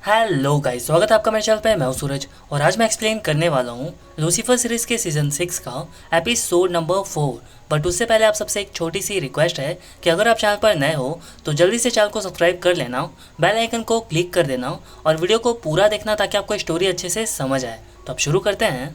Hello guys, स्वागत है आपका मेरे चैनल पे। मैं हूं सूरज और आज मैं एक्सप्लेन करने वाला हूं लूसीफर सीरीज़ के सीज़न 6 का एपिसोड नंबर 4। बट उससे पहले आप सबसे एक छोटी सी रिक्वेस्ट है कि अगर आप चैनल पर नए हो तो जल्दी से चैनल को सब्सक्राइब कर लेना, बेल आइकन को क्लिक कर देना और वीडियो को पूरा देखना ताकि आपको स्टोरी अच्छे से समझ आए। तो अब शुरू करते हैं।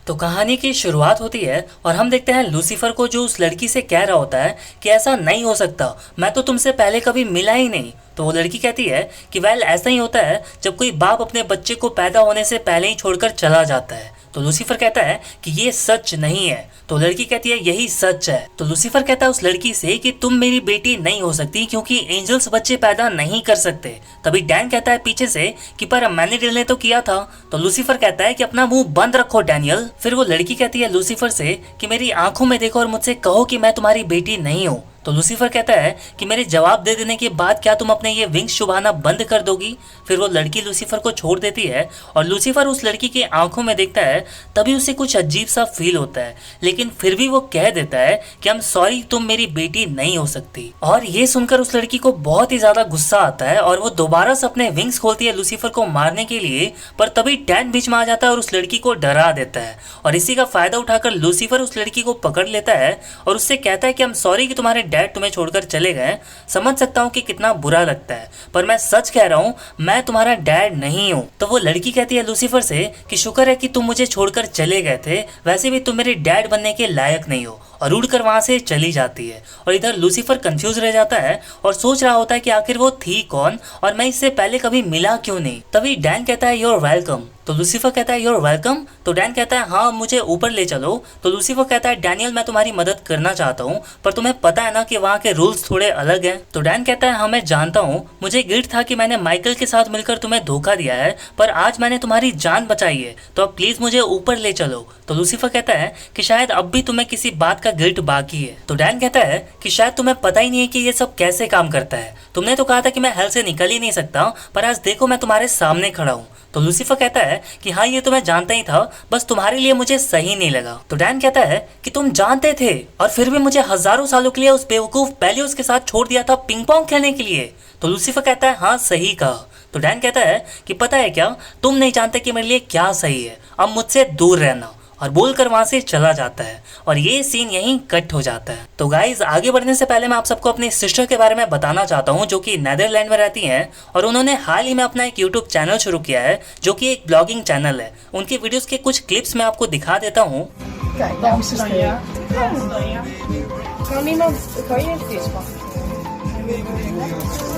तो कहानी की शुरुआत होती है और हम देखते हैं लूसीफर को, जो उस लड़की से कह रहा होता है कि ऐसा नहीं हो सकता, मैं तो तुमसे पहले कभी मिला ही नहीं। तो वो लड़की कहती है कि वेल, ऐसा ही होता है जब कोई बाप अपने बच्चे को पैदा होने से पहले ही छोड़कर चला जाता है। तो लूसीफर कहता है कि ये सच नहीं है। तो लड़की कहती है यही सच है। तो लूसीफर कहता है उस लड़की से कि तुम मेरी बेटी नहीं हो सकती क्योंकि एंजल्स बच्चे पैदा नहीं कर सकते। तभी डैन कहता है पीछे से कि पर मैंने डिले तो किया था। तो लूसीफर कहता है कि अपना मुंह बंद रखो डैनियल। फिर वो लड़की कहती है लूसीफर से कि मेरी आंखों में देखो और मुझसे कहो कि मैं तुम्हारी बेटी नहीं हूँ। तो लूसीफर कहता है कि मेरे जवाब दे देने के बाद क्या तुम अपने ये विंग्स चुभाना बंद कर दोगी। फिर वो लड़की लूसीफर को छोड़ देती है और लूसीफर उस लड़की के आंखों में देखता है। तभी उसे कुछ अजीब सा फील होता है, लेकिन फिर भी वो कह देता है कि आई एम सॉरी, तुम मेरी बेटी नहीं हो सकती। और ये सुनकर उस लड़की को बहुत ही ज्यादा गुस्सा आता है और वो दोबारा से अपने विंग्स खोलती है लूसीफर को मारने के लिए। पर तभी डैन बीच में आ जाता है और उस लड़की को डरा देता है और इसी का फायदा उठाकर लूसीफर उस लड़की को पकड़ लेता है और उससे कहता है कि आई एम सॉरी कि तुम्हारे डैड तुम्हें छोड़कर चले गए। समझ सकता हूँ कि कितना बुरा लगता है, पर मैं सच कह रहा हूँ, मैं तुम्हारा डैड नहीं हूँ। तो वो लड़की कहती है लूसीफर से कि शुक्र है कि तुम मुझे छोड़कर चले गए थे, वैसे भी तुम मेरे डैड बनने के लायक नहीं हो, और उड़कर वहां से चली जाती है। और इधर लूसीफर कंफ्यूज रह जाता है और सोच रहा होता है कि आखिर वो थी कौन और मैं इससे पहले कभी मिला क्यों नहीं। तभी डैन कहता है योर वेलकम। तो लूसीफर कहता है योर वेलकम। तो डैन कहता है हाँ, मुझे ऊपर ले चलो। तो लूसीफर कहता है डैनियल, मैं तुम्हारी मदद करना चाहता हूँ, पर तुम्हें पता है ना कि वहाँ के रूल्स थोड़े अलग हैं। तो डैन कहता है हाँ मैं जानता हूँ, मुझे गिल्ट था कि मैंने माइकल के साथ मिलकर तुम्हें धोखा दिया है, पर आज मैंने तुम्हारी जान बचाई है, तो अब प्लीज मुझे ऊपर ले चलो। तो लूसीफर कहता है कि शायद अब भी तुम्हें किसी बात का गिल्ट बाकी है। तो डैन कहता है कि शायद तुम्हें पता ही नहीं है कि ये सब कैसे काम करता है। तुमने तो कहा था कि मैं हेल से निकल ही नहीं सकता, पर आज देखो मैं तुम्हारे सामने खड़ा हूँ। तो लूसीफर कहता है कि हाँ ये तो मैं जानता ही था, बस तुम्हारे लिए मुझे सही नहीं लगा। तो डैन कहता है कि तुम जानते थे और फिर भी मुझे हजारों सालों के लिए उस बेवकूफ बेलियोस के साथ छोड़ दिया था पिंग पोंग खेलने के लिए। तो लूसीफर कहता है हाँ सही कहा। तो डैन कहता है कि पता है क्या, तुम नहीं जानते कि मेरे लिए क्या सही है, अब मुझसे दूर रहना, और बोलकर वहां से चला जाता है और ये सीन यहीं कट हो जाता है। तो गाइज, आगे बढ़ने से पहले मैं आप सबको अपनी सिस्टर के बारे में बताना चाहता हूँ जो कि नेदरलैंड में रहती हैं और उन्होंने हाल ही में अपना एक यूट्यूब चैनल शुरू किया है जो कि एक ब्लॉगिंग चैनल है। उनकी वीडियोस के कुछ क्लिप्स मैं आपको दिखा देता हूँ।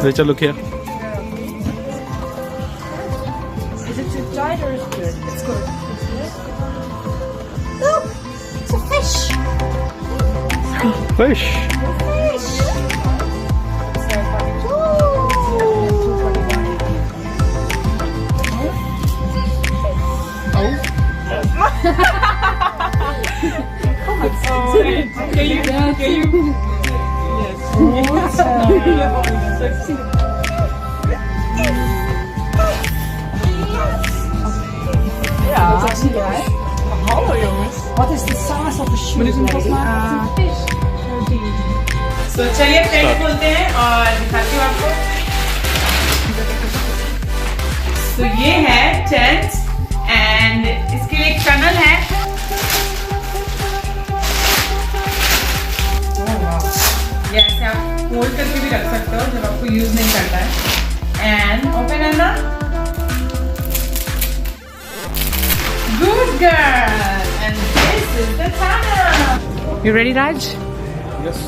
Rachel, look here. Is it too tight or is it good? It's good. Look, it's a fish. Fish. Fish. What is the size of the shoe? तो चलिए टेंट खोलते हैं और दिखाती हूँ आपको। तो ये है टेंट एंड इसके लिए एक टनल है। ये ऐसे आप फोल्ड करके भी रख सकते हो जब आपको यूज नहीं करता है। एंड ओपन है ना, good girl, and this is the tunnel. You ready Raj? Yes.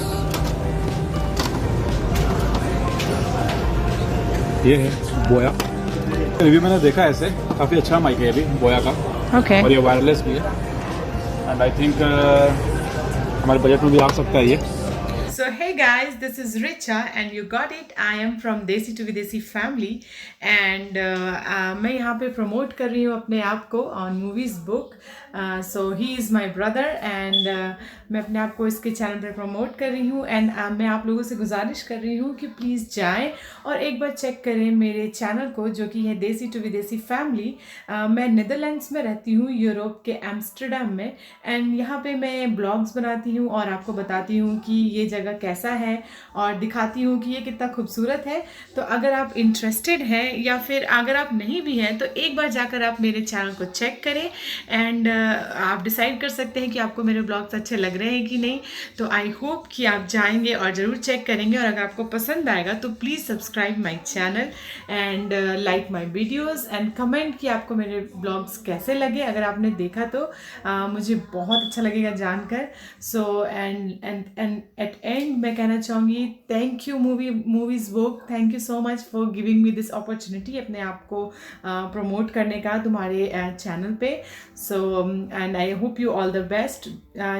ये है बोया। रिव्यू मैंने देखा है, ऐसे काफ़ी अच्छा माइक है अभी बोया का। ओके और ये वायरलेस भी है एंड आई थिंक हमारे बजट में भी आ सकता है ये। So hey guys, this is Richa and you got it. I am from Desi to Videsi family and मैं यहाँ पे promote कर रही हूँ अपने आप को on movies book. So he is my brother and मैं अपने आप को इसके चैनल पर प्रमोट कर रही हूँ एंड मैं आप लोगों से गुजारिश कर रही हूँ कि प्लीज़ जाएं और एक बार चेक करें मेरे चैनल को, जो कि है देसी टू विदेशी फैमिली। मैं नीदरलैंड्स में रहती हूँ, यूरोप के एम्स्टर्डम में, एंड यहाँ पे मैं ब्लॉग्स बनाती हूँ और आपको बताती हूँ कि ये जगह कैसा है और दिखाती हूँ कि ये कितना खूबसूरत है। तो अगर आप इंटरेस्टेड हैं या फिर अगर आप नहीं भी हैं तो एक बार जाकर आप मेरे चैनल को चेक करें एंड आप डिसाइड कर सकते हैं कि आपको मेरे ब्लॉग्स अच्छे लग रहे हैं कि नहीं। तो आई होप कि आप जाएंगे और ज़रूर चेक करेंगे, और अगर आपको पसंद आएगा तो please subscribe my channel and like my videos and comment कि आपको मेरे ब्लॉग्स कैसे लगे। अगर आपने देखा तो मुझे बहुत अच्छा लगेगा जानकर। सो एंड एट एंड मैं कहना चाहूँगी thank you movies vogue, thank you so much for giving me this opportunity अपने आप को प्रमोट करने का तुम्हारे चैनल पे। So and I hope you all the best,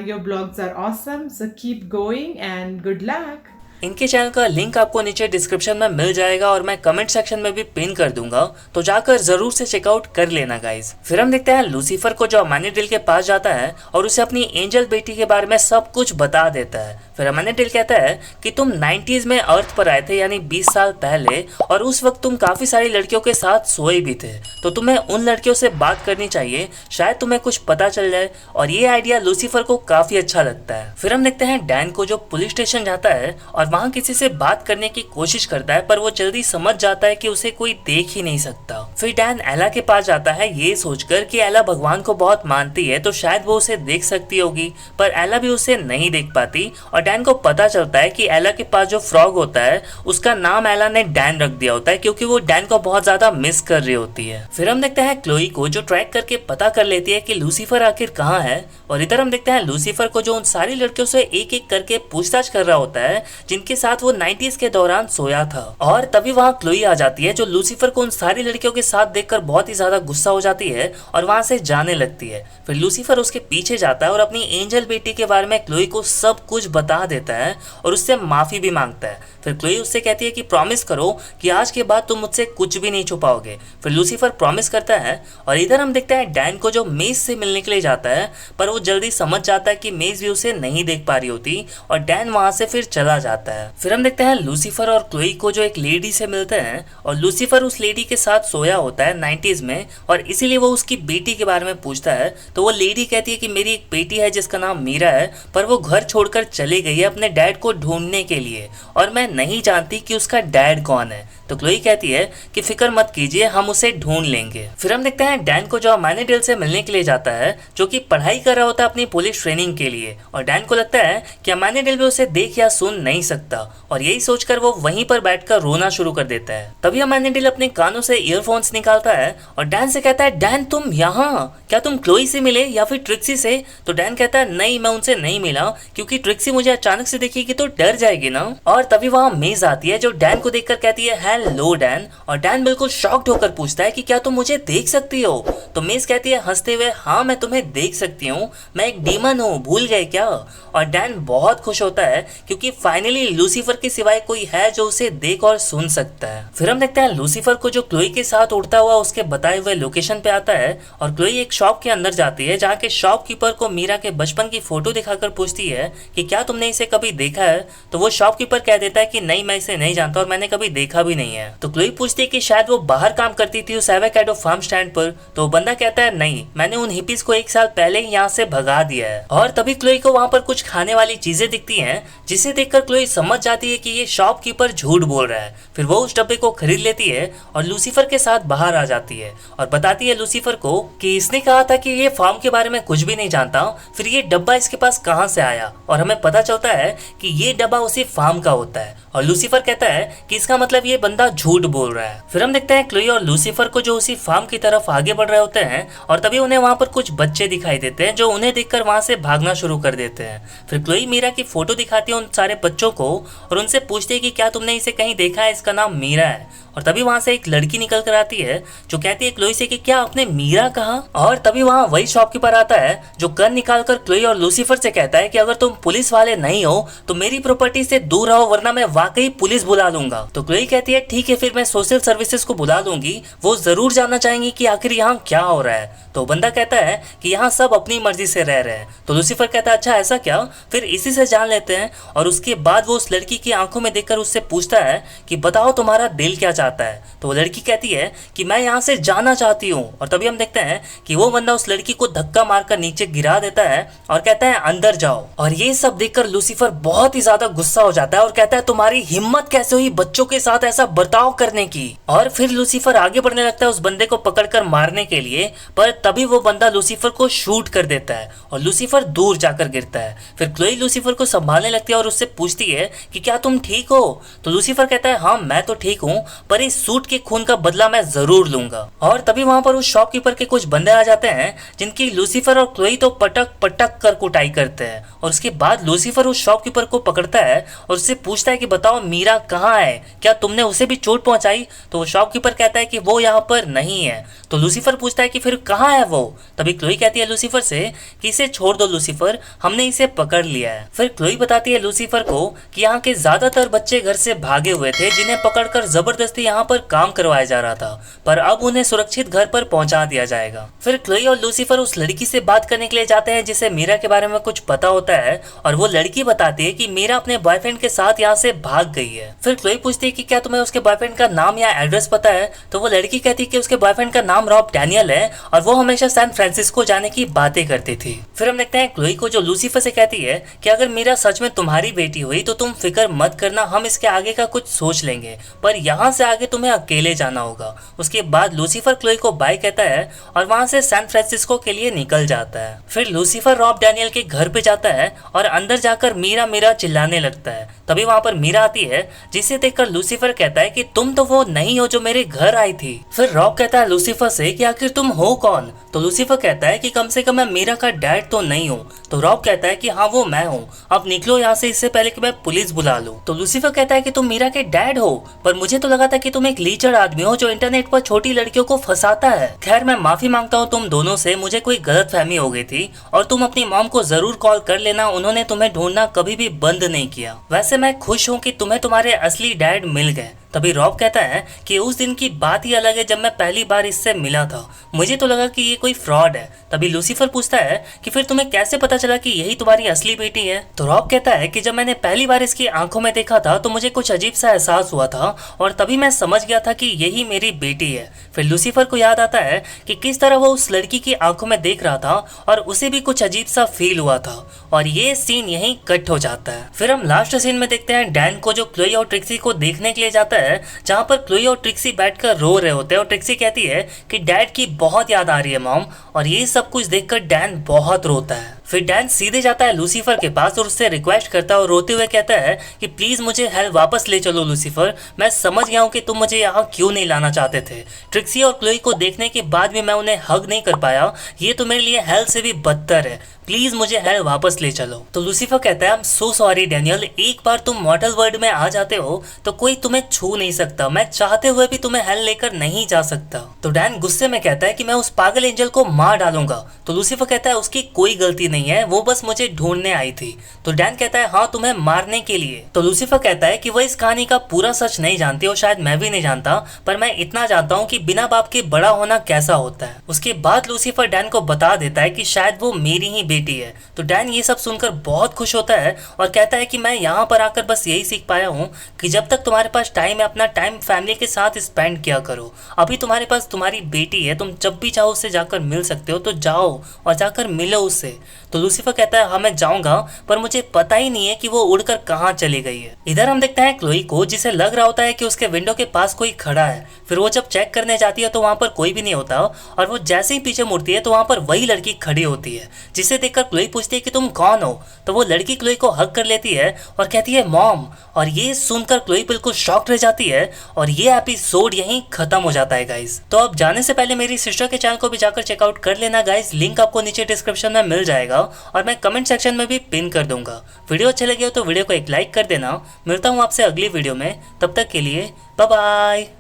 your blogs are awesome, so keep going and good luck. इनके channel का link आपको नीचे डिस्क्रिप्शन में मिल जाएगा और मैं कमेंट सेक्शन में भी पिन कर दूंगा, तो जाकर जरूर से चेकआउट कर लेना गाइज। फिर हम देखते हैं लूसीफर को, जो अमानीडिल के पास जाता है और उसे अपनी एंजल बेटी के बारे में सब कुछ बता देता है। फिर अमानीडिल कहता है कि तुम 90s में अर्थ पर आए थे, यानी 20 साल पहले, और उस वक्त तुम काफी सारी लड़कियों के साथ सोए भी थे, तो तुम्हें उन लड़कियों से बात करनी चाहिए, शायद तुम्हें कुछ पता चल जाए। और ये आइडिया लूसीफर को काफी अच्छा लगता है। फिर हम देखते हैं डैन को, जो पुलिस स्टेशन जाता है और वहाँ किसी से बात करने की कोशिश करता है, पर वो जल्दी समझ जाता है कि उसे कोई देख ही नहीं सकता। फिर डैन एला के पास जाता है ये सोचकर कि एला भगवान को बहुत मानती है तो शायद वो उसे देख सकती होगी, पर एला भी उसे नहीं देख पाती। और डैन को पता चलता है कि एला के पास जो फ्रॉग होता है उसका नाम एला ने डैन रख दिया होता है, क्योंकि वो डैन को बहुत ज्यादा मिस कर रही होती है। फिर हम देखते हैं क्लोई को, जो ट्रैक करके पता कर लेती है कि लूसीफर आखिर कहाँ है। और इधर हम देखते हैं लूसीफर को, जो उन सारी लड़कियों से एक एक करके पूछताछ कर रहा होता है जिनके साथ वो 90s के दौरान सोया था। और तभी वहाँ क्लोई आ जाती है, जो लूसीफर को उन सारी लड़कियों के साथ देखकर बहुत ही ज्यादा गुस्सा हो जाती है और वहां से जाने लगती है। फिर लूसीफर उसके पीछे जाता है और अपनी एंजल बेटी के बारे में क्लोई को सब कुछ बता देता है और उससे माफी भी मांगता है। फिर क्लोई उससे कहती है कि प्रॉमिस करो कि आज के बाद तुम मुझसे कुछ भी नहीं छुपाओगे। फिर लूसीफर प्रॉमिस करता है। और इधर हम देखते हैं डैन को, जो मेज से मिलने के लिए जाता है, पर वो जल्दी समझ जाता है कि मेज भी उसे नहीं देख पा रही होती और डैन वहां से फिर चला जाता है। फिर हम देखते हैं लूसीफर और क्लोई को, जो एक लेडी से मिलते हैं और लूसीफर उस लेडी के साथ सोया होता है 90s में, और इसीलिए वो उसकी बेटी के बारे में पूछता है। तो वो लेडी कहती है कि मेरी एक बेटी है जिसका नाम मीरा है, पर वो घर छोड़कर चली गई है अपने डैड को ढूंढने के लिए, और मैं नहीं जानती कि उसका डैड कौन है। तो क्लोई कहती है कि फिक्र मत कीजिए, हम उसे ढूंढ लेंगे। फिर हम देखते हैं डैन को, जो अमानीडिल से मिलने के लिए जाता है, जो कि पढ़ाई कर रहा होता है अपनी पुलिस ट्रेनिंग के लिए, और डैन को लगता है कि अमानीडिल भी उसे देख या सुन नहीं सकता, और यही सोचकर वो वहीं पर बैठकर रोना शुरू कर देता है। तभी अमानीडिल अपने कानों से ईयरफोन्स निकालता है और डैन से कहता है, डैन तुम यहाँ, क्या तुम क्लोई से मिले या फिर ट्रिक्सी से? तो डैन कहता है नहीं, मैं उनसे नहीं मिला, क्योंकि ट्रिक्सी मुझे अचानक से देखेगी तो डर जाएगी ना। और तभी वहाँ मेज आती है, जो डैन को देखकर कहती है हेलो डैन, और डैन बिल्कुल शॉक्ड होकर पूछता है कि क्या तुम मुझे देख सकती हो? तो मेज कहती है हंसते हुए, हाँ मैं तुम्हें देख सकती हूँ, मैं एक डीमन हूँ, भूल गए क्या? और डैन बहुत खुश होता है क्योंकि फाइनली लूसीफर के सिवाय कोई है जो उसे देख और सुन सकता है। फिर हम देखते हैं लूसीफर को, जो क्लोई के साथ उड़ता हुआ उसके बताए हुए लोकेशन पे आता है, और क्लोई एक शॉप के अंदर जाती है जहाँ के शॉपकीपर को मीरा के बचपन की फोटो दिखाकर पूछती है कि क्या तुमने इसे कभी देखा है? तो वो शॉपकीपर कह देता है कि नहीं, मैं इसे नहीं जानता और मैंने कभी देखा भी नहीं है। तो क्लोई पूछती है कि शायद वो बाहर काम करती थी उस एवोकाडो फार्म स्टैंड पर। तो बंदा कहता है नहीं, मैंने उन हिपीज को 1 साल पहले ही यहाँ से भगा दिया है। और तभी क्लोई को वहाँ पर कुछ खाने वाली चीजें दिखती हैं, जिसे देखकर क्लोई समझ जाती है कि ये शॉपकीपर झूठ बोल रहा है। फिर वो उस डब्बे को खरीद लेती है और लूसीफर के साथ बाहर आ जाती है और बताती है लूसीफर को कि इसने कहा था कि ये फार्म के बारे में कुछ भी नहीं जानता, फिर ये डब्बा इसके पास कहाँ से आया, और हमें पता चलता है कि ये डब्बा उसी फार्म का होता है। और लूसीफर कहता है कि इसका मतलब ये बंदा झूठ बोल रहा है। फिर हम देखते हैं क्लोई और लूसीफर को, जो उसी फार्म की तरफ आगे बढ़ रहे होते हैं, और तभी उन्हें वहाँ पर कुछ बच्चे दिखाई देते हैं जो उन्हें देखकर वहाँ से भागना शुरू कर देते हैं। फिर क्लोई मीरा की फोटो दिखाती है उन सारे बच्चों को और उनसे पूछती है कि क्या तुमने इसे कहीं देखा है, इसका नाम मीरा है। और तभी वहां से एक लड़की निकल कर आती है जो कहती है क्लोई से कि क्या आपने मीरा कहा। और तभी वहां वही शॉपकीपर आता है जो गन निकाल कर क्लोई और लूसीफर से कहता है कि अगर तुम पुलिस वाले नहीं हो तो मेरी प्रॉपर्टी से दूर रहो, वरना मैं वाकई पुलिस बुला लूंगा। तो क्लोई कहती है ठीक है, फिर मैं सोशल सर्विसेज को बुला लूंगी, वो जरूर जानना चाहेंगी कि आखिर यहाँ क्या हो रहा है। तो बंदा कहता है कि यहाँ सब अपनी मर्जी से रह रहे हैं। तो लूसीफर कहता है अच्छा ऐसा क्या, फिर इसी से जान लेते हैं। और उसके बाद वो उस लड़की की आंखों में देखकर उससे पूछता है कि बताओ तुम्हारा दिल क्या चाहता है। तो वो लड़की कहती है कि मैं यहाँ से जाना चाहती हूँ। और तभी हम देखते हैं कि वो बंदा उस लड़की को धक्का मारकर नीचे गिरा देता है और कहता है अंदर जाओ। और ये सब देखकर लूसीफर बहुत ही ज्यादा गुस्सा हो जाता है और कहता है तुम्हारी हिम्मत कैसे हुई बच्चों के साथ ऐसा बर्ताव करने की। और फिर लूसीफर आगे बढ़ने लगता है उस बंदे को पकड़कर मारने के लिए, पर तभी वो बंदा लूसीफर को शूट कर देता है और लूसीफर दूर जाकर गिरता है। फिर क्लोई लूसीफर को संभालने लगती है और उससे पूछती है कि क्या तुम ठीक हो। तो लूसीफर कहता है हाँ मैं तो ठीक हूँ, पर इस सूट के खून का बदला मैं जरूर लूंगा। और तभी वहां पर उस शॉपकीपर के कुछ बंदे आ जाते हैं जिनकी लूसीफर और क्लोई तो पटक पटक कर कुटाई करते हैं। और उसके बाद लूसीफर उस शॉपकीपर को पकड़ता है और उससे पूछता है कि बताओ मीरा कहाँ है, क्या तुमने उसे भी चोट पहुंचाई। तो वो शॉपकीपर कहता है कि वो यहाँ पर नहीं है। तो लूसीफर पूछता है कि फिर कहाँ है वो। तभी क्लोई कहती है लूसीफर से कि इसे छोड़ दो लूसीफर, हमने इसे पकड़ लिया है। फिर क्लोई बताती है लूसीफर को कि यहाँ के ज्यादातर बच्चे घर से भागे हुए थे जिन्हें पकड़कर जबरदस्ती यहाँ पर काम करवाया जा रहा था, पर अब उन्हें सुरक्षित घर पर पहुंचा दिया जाएगा। फिर क्लोई और लूसीफर उस लड़की से बात करने के लिए जाते हैं जिसे मीरा के बारे में कुछ पता होता है। और वो लड़की बताती है कि मीरा अपने बॉयफ्रेंड के साथ यहाँ से भाग गई है। फिर क्लोई पूछती है कि क्या तुम्हें उसके बॉयफ्रेंड का नाम या एड्रेस पता है। तो वो लड़की कहती है कि उसके बॉयफ्रेंड का नाम रॉब डैनियल है और वो हमेशा सैन फ्रांसिस्को जाने की बातें करती थी। फिर हम देखते हैं क्लोई को जो लूसीफर से कहती है कि अगर मीरा सच में तुम्हारी बेटी हुई तो तुम फिक्र मत करना, हम इसके आगे का कुछ सोच लेंगे, पर यहाँ से आगे तुम्हें अकेले जाना होगा। उसके बाद लूसीफर क्लोई को बाय कहता है और वहां से सैन फ्रांसिस्को के लिए निकल जाता है। फिर लूसीफर रॉब डैनियल के घर पे जाता है और अंदर जाकर मीरा मीरा चिल्लाने लगता है। तभी वहां पर मीरा आती है जिसे देखकर लूसीफर कहता है कि तुम तो वो नहीं हो जो मेरे घर आई थी। फिर रॉब कहता है लूसीफर से कि आखिर तुम हो कौन। तो लूसीफर कहता है कि कम से कम मैं मीरा का डैड तो नहीं हूँ। तो रॉब कहता है कि हाँ वो मैं हूँ, अब निकलो यहाँ से इससे पहले कि मैं पुलिस बुला लूं। तो लूसीफर कहता है कि तुम मीरा के डैड हो, पर मुझे तो लगा था कि तुम एक लीचड़ आदमी हो जो इंटरनेट पर छोटी लड़कियों को फंसाता है। खैर मैं माफी मांगता हूँ तुम दोनों से, मुझे कोई गलतफहमी हो गई थी और तुम अपनी मॉम को जरूर कॉल कर लेना, उन्होंने तुम्हें ढूंढना कभी भी बंद नहीं किया। वैसे मैं खुश हूँ कि तुम्हें तुम्हारे असली डैड मिल गए। तभी रॉब कहता है कि उस दिन की बात ही अलग है जब मैं पहली बार इससे मिला था, मुझे तो लगा कि ये कोई फ्रॉड है। तभी लूसीफर पूछता है कि फिर तुम्हें कैसे पता चला कि यही तुम्हारी असली बेटी है। तो रॉब कहता है कि जब मैंने पहली बार इसकी आंखों में देखा था तो मुझे कुछ अजीब सा एहसास हुआ था और तभी मैं समझ गया था कि यही मेरी बेटी है। फिर लूसीफर को याद आता है कि किस तरह वो उस लड़की की आंखों में देख रहा था और उसे भी कुछ अजीब सा फील हुआ था। और ये सीन यहीं कट हो जाता है। फिर हम लास्ट सीन में देखते हैं डैन को जो क्लोई और ट्रिक्सी को देखने के लिए जाता है, जहाँ पर क्लोई और ट्रिक्सी बैठकर रो रहे होते हैं और ट्रिक्सी कहती है कि डैड की बहुत याद आ रही है मॉम। और ये सब कुछ देखकर डैन बहुत रोता है। फिर डैन सीधे जाता है लूसीफर के पास और उससे रिक्वेस्ट करता है और रोते हुए कहता है कि प्लीज मुझे हेल वापस ले चलो लूसीफर, मैं समझ गया हूँ कि तुम मुझे यहाँ क्यों नहीं लाना चाहते थे। ट्रिक्सी और क्लोई को देखने के बाद भी मैं उन्हें हग नहीं कर पाया, ये तो मेरे लिए हेल से भी बदतर है, प्लीज मुझे हेल वापस ले चलो। तो लूसीफर कहता है I am so sorry Daniel, एक बार तुम मॉर्टल वर्ल्ड में आ जाते हो तो कोई तुम्हें छू नहीं सकता, मैं चाहते हुए भी तुम्हें हेल लेकर नहीं जा सकता। तो डैन गुस्से में कहता है कि मैं उस पागल एंजल को मार डालूंगा। तो लूसीफर कहता है उसकी कोई गलती नहीं है, वो बस मुझे ढूंढने आई थी। तो डैन कहता है हाँ तुम्हें मारने के लिए। तो लूसीफर कहता है कि वह इस कहानी का पूरा सच नहीं जानती और शायद मैं भी नहीं जानता, पर मैं इतना जानता हूँ कि बिना बाप के बड़ा होना कैसा होता है। उसके बाद लूसीफर डैन को बता देता है कि शायद वो मेरी ही बेटी है। तो डैन ये सब सुनकर बहुत खुश होता है और कहता है कि मैं यहाँ पर आकर बस यही सीख पाया हूँ कि जब तक तुम्हारे पास टाइम है अपना टाइम फैमिली के साथ स्पेंड किया करो। अभी तुम्हारे पास तुम्हारी बेटी है, तुम जब भी चाहो उससे जाकर मिल सकते हो, तो जाओ और जाकर मिलो उससे। तो लूसीफर कहता है हाँ मैं जाऊंगा, पर मुझे पता ही नहीं है कि वो उड़कर कहाँ चली गई है। इधर हम देखते हैं क्लोई को, जिसे लग रहा होता है कि उसके विंडो के पास कोई खड़ा है। फिर वो जब चेक करने जाती है तो वहाँ पर कोई भी नहीं होता और वो जैसे ही पीछे मुड़ती है तो वहाँ पर वही लड़की खड़ी होती है, जिसे देखकर क्लोई पूछती है कि तुम कौन हो। तो वो लड़की क्लोई को हग कर लेती है और कहती है मॉम। और ये सुनकर क्लोई बिल्कुल शॉक्ड रह जाती है और ये एपिसोड यहीं खत्म हो जाता है गाइस। तो अब जाने से पहले मेरी सिस्टर के चैनल को भी जाकर चेकआउट कर लेना गाइस, लिंक आपको नीचे डिस्क्रिप्शन में मिल जाएगा। और मैं कमेंट सेक्शन में भी पिन कर दूंगा। वीडियो अच्छे लगे हो तो वीडियो को एक लाइक कर देना। मिलता हूँ आपसे अगली वीडियो में, तब तक के लिए बाय बाय।